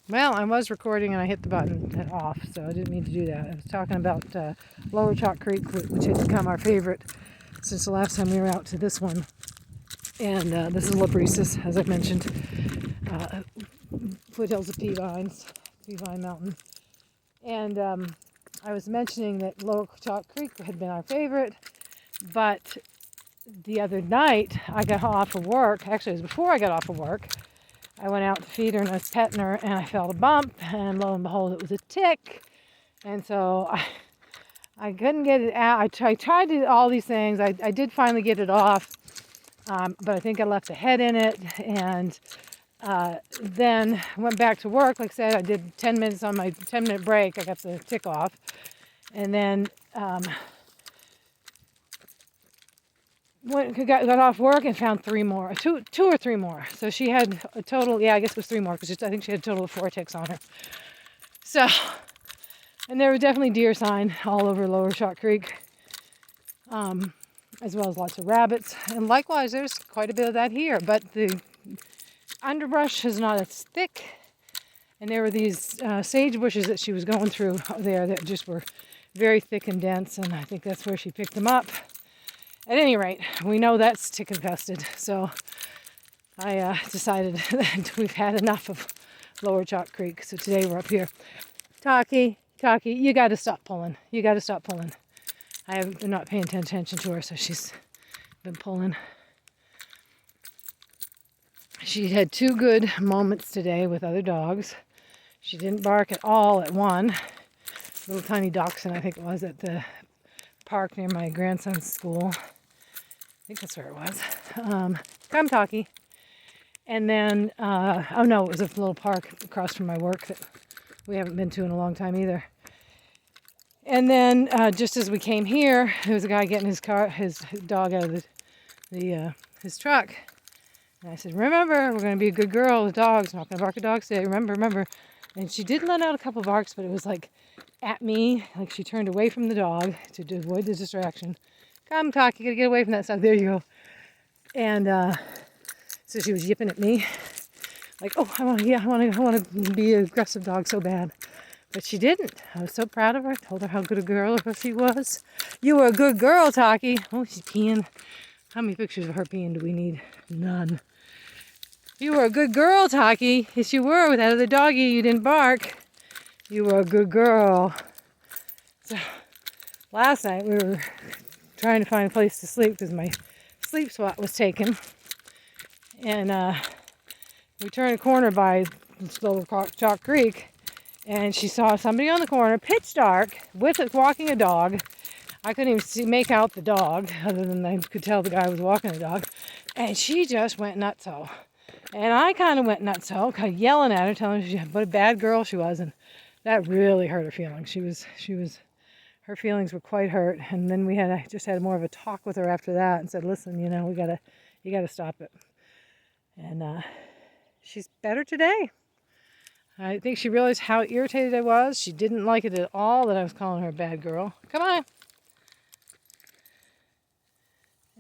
Well, I was recording and I hit the button off, so I didn't mean to do that. I was talking about Lower Chalk Creek, which had become our favorite since the last time we were out to this one. And this is Labrisas, as I mentioned, foothills of Peavine Mountain. And I was mentioning that Lower Chalk Creek had been our favorite, but the other night I got off of work. Actually, it was before I got off of work. I went out to feed her and I was petting her and I felt a bump, and lo and behold, it was a tick. And so I couldn't get it out. I tried to do all these things. I did finally get it off, but I think I left a head in it, and then went back to work. Like I said, I did 10 minutes on my 10-minute break. I got the tick off, and then got off work and found two or three more. So she had a total, I guess it was three more, because I think she had a total of 4 ticks on her. So, and there were definitely deer sign all over Lower Chalk Creek, as well as lots of rabbits. And likewise, there's quite a bit of that here, but the underbrush is not as thick. And there were these sage bushes that she was going through there that just were very thick and dense, and I think that's where she picked them up. At any rate, we know that's tick infested, so I decided that we've had enough of Lower Chalk Creek. So today we're up here. Taki, you got to stop pulling. You got to stop pulling. I'm not paying attention to her, so she's been pulling. She had 2 good moments today with other dogs. She didn't bark at all at one. Little tiny dachshund, I think it was, at the park near my grandson's school. I think that's where it was. Come, Taki. And then, oh no, it was a little park across from my work that we haven't been to in a long time either. And then, just as we came here, there was a guy getting his dog out of his truck. And I said, remember, we're going to be a good girl with dogs. Not going to bark at dogs today. Remember. And she did let out a couple of barks, but it was like at me, like she turned away from the dog to avoid the distraction. Come, Taki, you gotta get away from that stuff. There you go. And so she was yipping at me, like, oh, I want to be an aggressive dog so bad. But she didn't. I was so proud of her. Told her how good a girl she was. You were a good girl, Taki. Oh, she's peeing. How many pictures of her peeing do we need? None. You were a good girl, Taki. Yes, you were. With that other doggy, you didn't bark. You were a good girl. So last night we were trying to find a place to sleep because my sleep spot was taken. And we turned a corner by Lower Chalk Creek, and she saw somebody on the corner, pitch dark, walking a dog. I couldn't even make out the dog, other than I could tell the guy was walking the dog. And she just went nutso. And I kind of went nutso, kind of yelling at her, telling her what a bad girl she was. And that really hurt her feelings. Her feelings were quite hurt. And then I just had more of a talk with her after that and said, listen, you gotta stop it. And she's better today. I think she realized how irritated I was. She didn't like it at all that I was calling her a bad girl. Come on.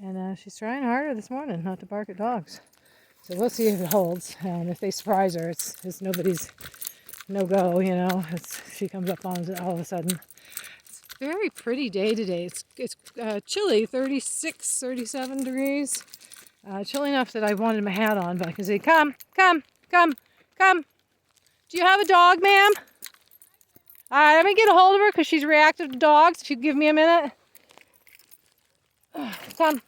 And she's trying harder this morning not to bark at dogs. So we'll see if it holds. And if they surprise her, it's nobody's no-go, she comes up on it all of a sudden. It's a very pretty day today. It's chilly, 36, 37 degrees. Chilly enough that I wanted my hat on, but I can say, come. Do you have a dog, ma'am? All right, let me get a hold of her because she's reactive to dogs. If you give me a minute. Come.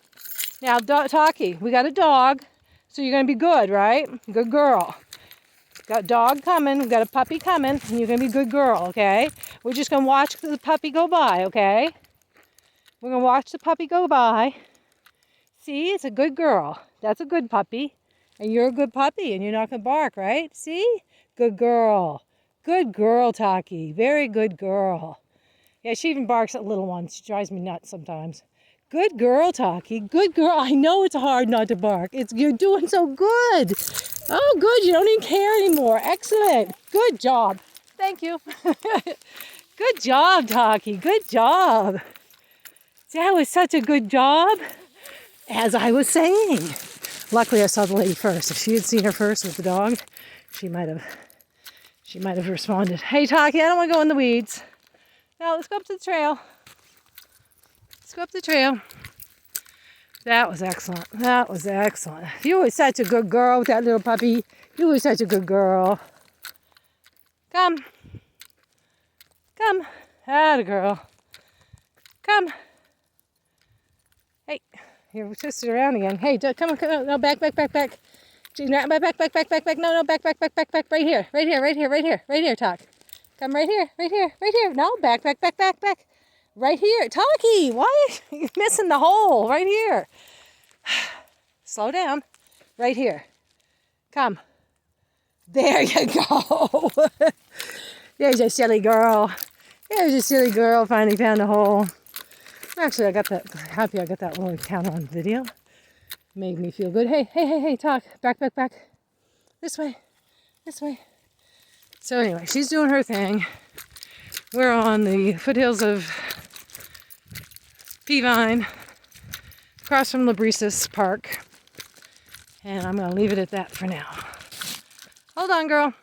Now, Taki, we got a dog, so you're going to be good, right? Good girl. Got a dog coming, we've got a puppy coming, and you're going to be a good girl, okay? We're just going to watch the puppy go by, okay? We're going to watch the puppy go by. See, it's a good girl. That's a good puppy. And you're a good puppy, and you're not going to bark, right? See? Good girl. Good girl, Taki. Very good girl. Yeah, she even barks at little ones. She drives me nuts sometimes. Good girl, Taki. Good girl. I know it's hard not to bark. You're doing so good. Oh, good. You don't even care anymore. Excellent. Good job. Thank you. Good job, Taki. Good job. That was such a good job. As I was saying. Luckily, I saw the lady first. If she had seen her first with the dog, she might have She might have responded, hey, Taki, I don't want to go in the weeds. Now, let's go up to the trail. Let's go up the trail. That was excellent. That was excellent. You were such a good girl with that little puppy. You were such a good girl. Come. Come. Atta girl. Come. Hey, you're twisted around again. Hey, come on, come on. No, back. Back. Back, no, back. Back. Right here, Talk. Come right here. No, back. Right here. Taki, why are you missing the hole? Right here. Slow down. Right here. Come. There you go. There's a silly girl. Finally found a hole. Actually, happy I got that little count on video. Made me feel good. Hey, Talk. Back. This way. So anyway, she's doing her thing. We're on the foothills of Peavine, across from Labrisas Park. And I'm going to leave it at that for now. Hold on, girl.